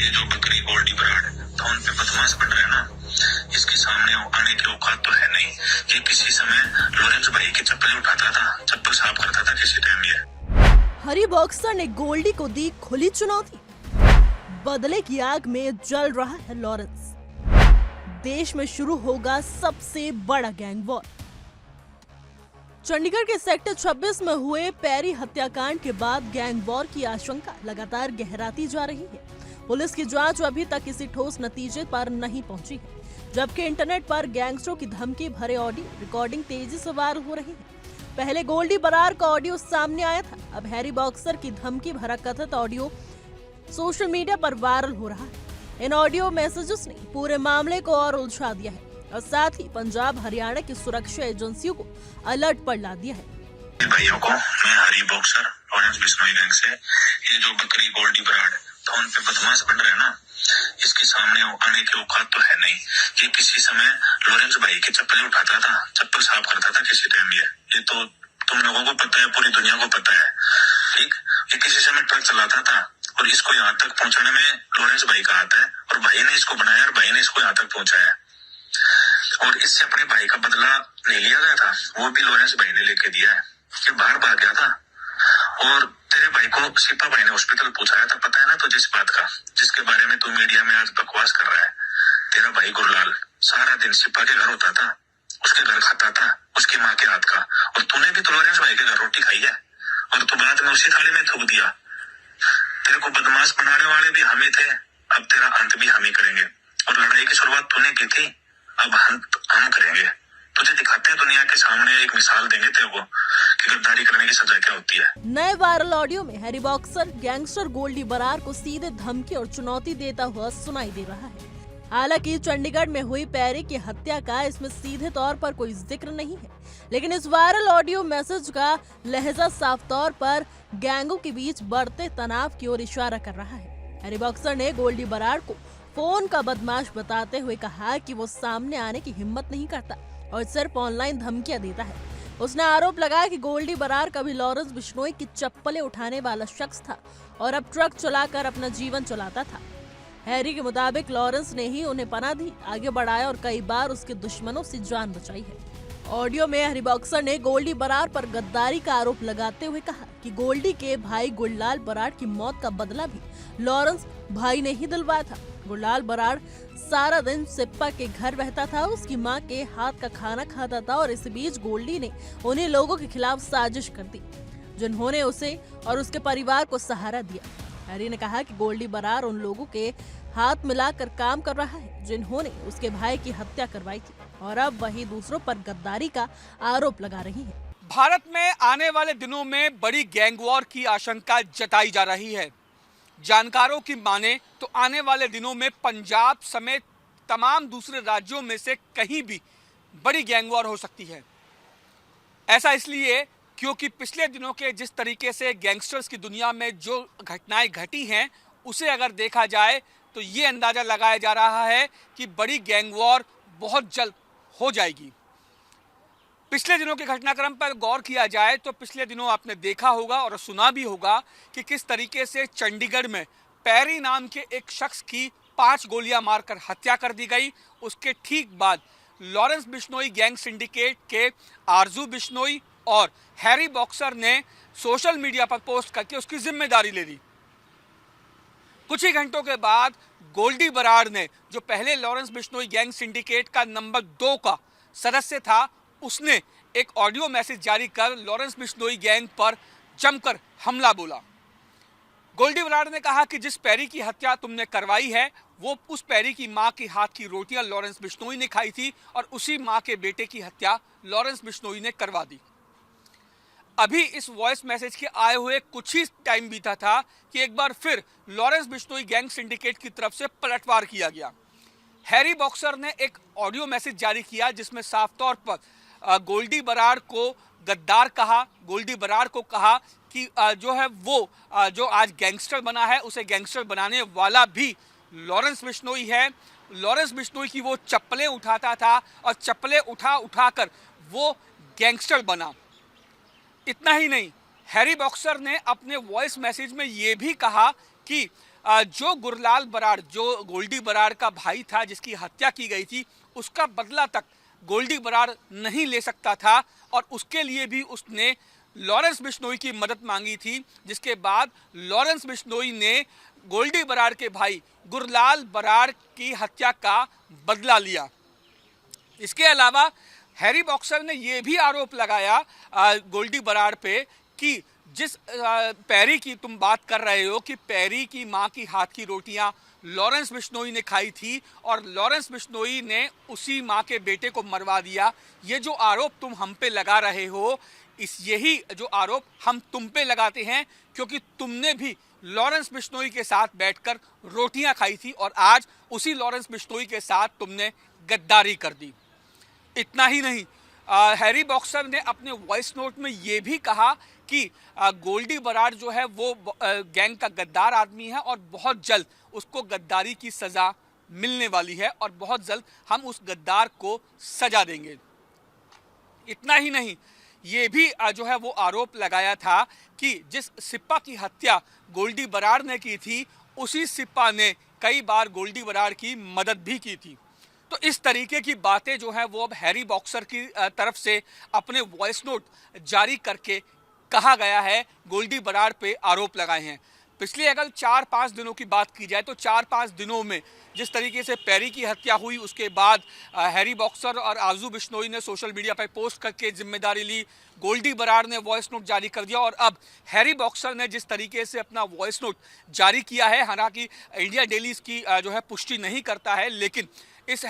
ये जो बकरी गोल्डी बराड़ फोन पे बदमाश बन रहे हैं ना, इसके सामने आने की औकात तो है नहीं। ये किसी समय लॉरेंस भाई की चप्पल उठाता था, चप्पल साफ करता था किसी टाइम। ये हरी बॉक्सर ने गोल्डी को दी खुली चुनौती। बदले की आग में जल रहा है लॉरेंस। देश में शुरू होगा सबसे बड़ा गैंग वॉर। चंडीगढ़ के सेक्टर 26 में हुए पैरी हत्याकांड के बाद गैंग वॉर की आशंका लगातार गहराती जा रही है। पुलिस की जांच अभी तक किसी ठोस नतीजे पर नहीं पहुंची है, जबकि इंटरनेट पर गैंगस्टरों की धमकी भरे ऑडियो रिकॉर्डिंग तेजी से वायरल हो रही है। पहले गोल्डी बराड़ का ऑडियो सामने आया था, अब हैरी बॉक्सर की धमकी भरा कथित ऑडियो सोशल मीडिया पर वायरल हो रहा है। इन ऑडियो मैसेजेस ने पूरे मामले को और उलझा दिया है और साथ ही पंजाब हरियाणा की सुरक्षा एजेंसियों को अलर्ट पर ला दिया है। भाइयों को मैं हरी बॉक्सर लॉरेंस बिश्नोई गैंग से, ये जो बकरी गोल्डी बराड़ फोन पे बदमाश बन रहे हैं ना, इसके सामने आने की औकात तो है नहीं। ये किसी समय लॉरेंस भाई की चप्पल उठाता था, चप्पल साफ करता था किसी टाइम। ये तो तुम लोगों को पता है, पूरी दुनिया को पता है। ठीक, ये किसी समय ट्रक चलाता था और इसको यहाँ तक पहुंचाने में लॉरेंस भाई का हाथ है, और भाई ने इसको बनाया और भाई ने इसको यहाँ तक पहुंचाया। और इससे अपने भाई का बदला नहीं लिया गया था, वो भी लॉरेंस भाई ने लेके दिया है। ये बाहर भाग गया था और तेरे भाई को सिपा भाई ने हॉस्पिटल पहुंचाया था। पता है ना तुझे इस बात का, जिसके बारे में तू मीडिया में आज बकवास कर रहा है। तेरा भाई गुरलाल सारा दिन सिपा के घर होता था, उसके घर खाता था, उसकी माँ के हाथ का। और तूने भी तो लॉरेंस भाई के घर रोटी खाई है, और तू बाद में उसी थाली में थूक दिया। तेरे को बदमाश बनाने वाले भी हम ही थे, अब तेरा अंत भी हम ही करेंगे। और लड़ाई की शुरुआत तूने की थी, अब हम करेंगे। तुझे दिखाते हैं दुनिया के सामने, एक मिसाल देंगे तेरे को कि गद्दारी करने की सजा क्या होती है। नए वायरल ऑडियो में Harry Boxer gangster Goldy Brar को सीधे धमकी और चुनौती देता हुआ सुनाई दे रहा है। हालांकि चंडीगढ़ में हुई पैरी की हत्या का इसमें सीधे तौर पर कोई जिक्र नहीं है, लेकिन इस वायरल ऑडियो मैसेज का लहजा साफ तौर पर गैंगों के बीच बढ़ते तनाव की ओर इशारा कर रहा है। हैरी बॉक्सर ने गोल्डी बराड़ को फोन का बदमाश बताते हुए कहा कि वो सामने आने की हिम्मत नहीं करता और सिर्फ ऑनलाइन धमकियां देता है। उसने आरोप लगाया कि गोल्डी बराड़ कभी लॉरेंस बिश्नोई की चप्पलें उठाने वाला शख्स था और अब ट्रक चलाकर अपना जीवन चलाता था। हैरी के मुताबिक लॉरेंस ने ही उन्हें पनाह दी, आगे बढ़ाया और कई बार उसके दुश्मनों से जान बचाई है। ऑडियो में हैरी बॉक्सर ने गोल्डी बराड़ पर गद्दारी का आरोप लगाते हुए कहा कि गोल्डी के भाई गुरलाल बराड़ की मौत का बदला भी लॉरेंस भाई ने ही दिलवाया था। गुरलाल बराड़ सारा दिन सिप्पा के घर रहता था, उसकी मां के हाथ का खाना खाता था और इस बीच गोल्डी ने उन्हीं लोगों के खिलाफ साजिश कर दी जिन्होंने उसे और उसके परिवार को सहारा दिया। हैरी ने कहा कि गोल्डी बराड़ उन लोगों के हाथ मिलाकर काम कर रहा है जिन्होंने उसके भाई की हत्या करवाई थी और अब वही दूसरों पर गद्दारी का आरोप लगा रही है। भारत में आने वाले दिनों में बड़ी गैंग वॉर की आशंका जताई जा रही है। जानकारों की माने तो आने वाले दिनों में पंजाब समेत तमाम दूसरे राज्यों में से कहीं भी बड़ी गैंग वॉर हो सकती है। ऐसा इसलिए क्योंकि पिछले दिनों के जिस तरीके से गैंगस्टर्स की दुनिया में जो घटनाएं घटी हैं, उसे अगर देखा जाए तो ये अंदाज़ा लगाया जा रहा है कि बड़ी गैंग वॉर बहुत जल्द हो जाएगी। पिछले दिनों के घटनाक्रम पर गौर किया जाए तो पिछले दिनों आपने देखा होगा और सुना भी होगा कि किस तरीके से चंडीगढ़ में पैरी नाम के एक शख्स की 5 गोलियां मारकर हत्या कर दी गई। उसके ठीक बाद लॉरेंस बिश्नोई गैंग सिंडिकेट के आरजू बिश्नोई और हैरी बॉक्सर ने सोशल मीडिया पर पोस्ट करके उसकी जिम्मेदारी ले ली। कुछ ही घंटों के बाद गोल्डी बराड़ ने, जो पहले लॉरेंस बिश्नोई गैंग सिंडिकेट का नंबर 2 का सदस्य था, उसने एक ऑडियो मैसेज जारी कर लॉरेंस बिश्नोई गैंग पर जमकर हमला बोला। गोल्डी बराड़ ने कहा कि जिस पैरी की हत्या तुमने करवाई है, वो उस पैरी की मां के हाथ की रोटियां लॉरेंस बिश्नोई ने खाई थी और उसी मां के बेटे की हत्या लॉरेंस बिश्नोई ने करवा दी। अभी इस वॉइस मैसेज के आए हुए कुछ ही टाइम बीता था कि एक बार फिर लॉरेंस बिश्नोई गैंग सिंडिकेट की तरफ से पलटवार किया गया। हैरी बॉक्सर ने एक ऑडियो मैसेज जारी किया जिसमें साफ तौर पर गोल्डी बराड़ को गद्दार कहा, गोल्डी बराड़ को कहा कि जो है वो जो आज गैंगस्टर बना है, उसे गैंगस्टर बनाने वाला भी लॉरेंस बिश्नोई है। लॉरेंस बिश्नोई की वो चप्पलें उठाता था और चप्पलें उठाकर वो गैंगस्टर बना। इतना ही नहीं, हैरी बॉक्सर ने अपने वॉइस मैसेज में ये भी कहा कि जो गुरलाल बराड़, जो गोल्डी बराड़ का भाई था जिसकी हत्या की गई थी, उसका बदला तक गोल्डी बराड़ नहीं ले सकता था और उसके लिए भी उसने लॉरेंस बिश्नोई की मदद मांगी थी, जिसके बाद लॉरेंस बिश्नोई ने गोल्डी बराड़ के भाई गुरलाल बराड़ की हत्या का बदला लिया। इसके अलावा हैरी बॉक्सर ने यह भी आरोप लगाया गोल्डी बराड़ पे कि जिस पैरी की तुम बात कर रहे हो कि पैरी की मां की हाथ की रोटियां लॉरेंस बिश्नोई ने खाई थी और लॉरेंस बिश्नोई ने उसी मां के बेटे को मरवा दिया। ये जो आरोप तुम हम पे लगा रहे हो, यही जो आरोप हम तुम पे लगाते हैं, क्योंकि तुमने भी लॉरेंस बिश्नोई के साथ बैठकर रोटियां खाई थी और आज उसी लॉरेंस बिश्नोई के साथ तुमने गद्दारी कर दी। इतना ही नहीं, हैरी बॉक्सर ने अपने वॉइस नोट में ये भी कहा कि गोल्डी बराड़ जो है वो गैंग का गद्दार आदमी है और बहुत जल्द उसको गद्दारी की सज़ा मिलने वाली है और बहुत जल्द हम उस गद्दार को सजा देंगे। इतना ही नहीं, ये भी जो है वो आरोप लगाया था कि जिस सिप्पा की हत्या गोल्डी बराड़ ने की थी, उसी सिप्पा ने कई बार गोल्डी बराड़ की मदद भी की थी। तो इस तरीके की बातें जो है वो अब हैरी बॉक्सर की तरफ से अपने वॉइस नोट जारी करके कहा गया है, गोल्डी बराड़ पे आरोप लगाए हैं। पिछले अगर 4-5 दिनों की बात की जाए तो 4-5 दिनों में जिस तरीके से पैरी की हत्या हुई, उसके बाद हैरी बॉक्सर और आजू बिश्नोई ने सोशल मीडिया पर पोस्ट करके जिम्मेदारी ली, गोल्डी बराड़ ने वॉइस नोट जारी कर दिया और अब हैरी बॉक्सर ने जिस तरीके से अपना वॉइस नोट जारी किया है, हालांकि इंडिया डेली इसकी जो है पुष्टि नहीं करता है, लेकिन इस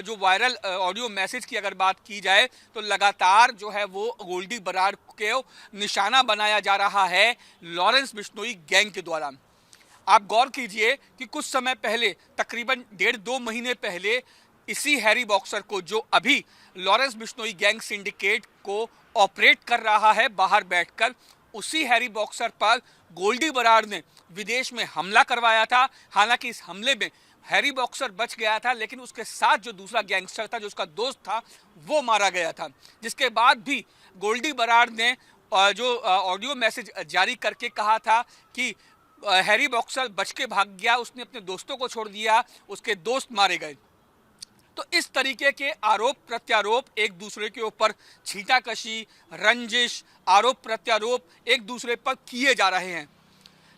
जो वायरल ऑडियो मैसेज की अगर बात की जाए तो लगातार जो है वो गोल्डी बराड़ को निशाना बनाया जा रहा है लॉरेंस बिश्नोई गैंग के द्वारा। आप गौर कीजिए कि कुछ समय पहले, तकरीबन 1.5-2 महीने पहले, इसी हैरी बॉक्सर को, जो अभी लॉरेंस बिश्नोई गैंग सिंडिकेट को ऑपरेट कर रहा है बाहर बैठकर, उसी हैरी बॉक्सर पर गोल्डी बराड़ ने विदेश में हमला करवाया था। हालांकि इस हमले में हैरी बॉक्सर बच गया था, लेकिन उसके साथ जो दूसरा गैंगस्टर था, जो उसका दोस्त था, वो मारा गया था। जिसके बाद भी गोल्डी बराड़ ने जो ऑडियो मैसेज जारी करके कहा था कि हैरी बॉक्सर बच के भाग गया, उसने अपने दोस्तों को छोड़ दिया, उसके दोस्त मारे गए। तो इस तरीके के आरोप प्रत्यारोप एक दूसरे के ऊपर छींटाकशी, रंजिश, आरोप प्रत्यारोप एक दूसरे पर किए जा रहे हैं।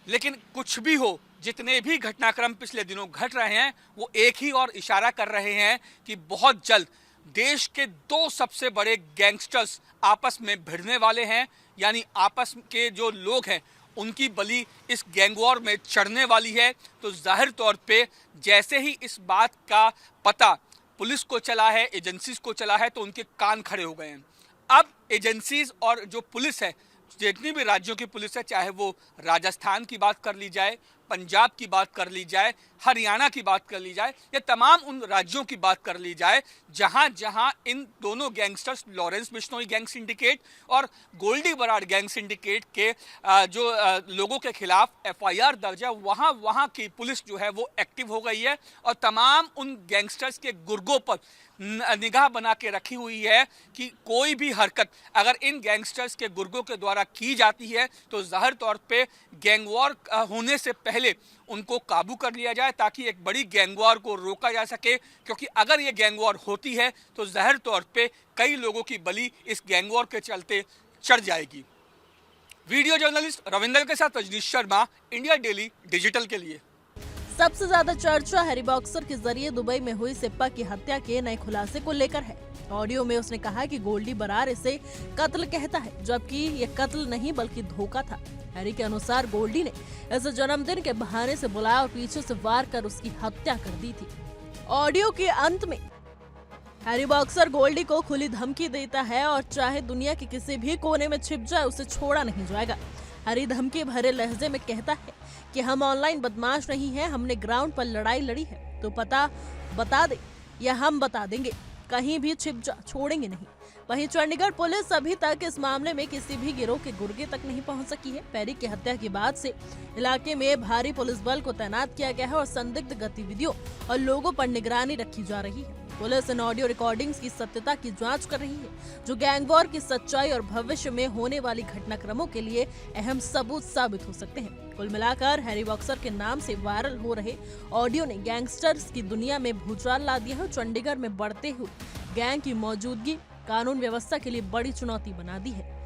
लेकिन कुछ भी हो, जितने भी घटनाक्रम पिछले दिनों घट रहे हैं, वो एक ही और इशारा कर रहे हैं कि बहुत जल्द देश के 2 सबसे बड़े गैंगस्टर्स आपस में भिड़ने वाले हैं, यानी आपस के जो लोग हैं उनकी बलि इस गैंग वॉर में चढ़ने वाली है। तो जाहिर तौर पे जैसे ही इस बात का पता पुलिस को चला है, एजेंसीज को चला है, तो उनके कान खड़े हो गए हैं। अब एजेंसीज और जो पुलिस है, जितनी भी राज्यों की पुलिस है, चाहे वो राजस्थान की बात कर ली जाए, पंजाब की बात कर ली जाए, हरियाणा की बात कर ली जाए, या तमाम उन राज्यों की बात कर ली जाए जहां जहां इन दोनों gangsters, Lawrence Bishnoi gang syndicate और गोल्डी बराड़ गैंग सिंडिकेट के जो लोगों के खिलाफ FIR दर्ज है, वहां की पुलिस जो है वो एक्टिव हो गई है और तमाम उन गैंगस्टर्स के गुर्गों पर निगाह बना के रखी हुई है कि कोई भी हरकत अगर इन गैंगस्टर्स के गुर्गों के द्वारा की जाती है तो जाहिर तौर पे गैंग वॉर होने से पहले उनको काबू कर लिया जाए, ताकि एक बड़ी गैंग वॉर को रोका जा सके। क्योंकि अगर ये गैंग वॉर होती है तो जाहिर तौर पे कई लोगों की बलि इस गैंग वॉर के चलते चढ़ जाएगी। वीडियो जर्नलिस्ट रविंदर के साथ Rajneesh Sharma, India Daily digital के लिए। सबसे ज्यादा चर्चा हैरी बॉक्सर के जरिए दुबई में हुई सिप्पा की हत्या के नए खुलासे को लेकर है। ऑडियो में उसने कहा कि गोल्डी बराड़ इसे कत्ल कहता है, जबकि ये कत्ल नहीं बल्कि धोखा था। हैरी के अनुसार गोल्डी ने इसे जन्मदिन के बहाने से बुलाया और पीछे से वार कर उसकी हत्या कर दी थी। ऑडियो के अंत में हैरी बॉक्सर गोल्डी को खुली धमकी देता है और चाहे दुनिया के किसी भी कोने में छिप जाए, उसे छोड़ा नहीं जाएगा। हैरी धमकी भरे लहजे में कहता है कि हम ऑनलाइन बदमाश नहीं हैं, हमने ग्राउंड पर लड़ाई लड़ी है, तो पता बता दे या हम बता देंगे, कहीं भी छिप जा, छोड़ेंगे नहीं। वहीं चंडीगढ़ पुलिस अभी तक इस मामले में किसी भी गिरोह के गुर्गे तक नहीं पहुंच सकी है। पैरी की हत्या के बाद से इलाके में भारी पुलिस बल को तैनात किया गया है और संदिग्ध गतिविधियों और लोगों पर निगरानी रखी जा रही है। पुलिस इन ऑडियो रिकॉर्डिंग्स की सत्यता की जांच कर रही है, जो गैंग वॉर की सच्चाई और भविष्य में होने वाली घटनाक्रमों के लिए अहम सबूत साबित हो सकते हैं। कुल मिलाकर हैरी बॉक्सर के नाम से वायरल हो रहे ऑडियो ने गैंगस्टर्स की दुनिया में भूचाल ला दिया है। चंडीगढ़ में बढ़ते हुए गैंग की मौजूदगी कानून व्यवस्था के लिए बड़ी चुनौती बना दी है।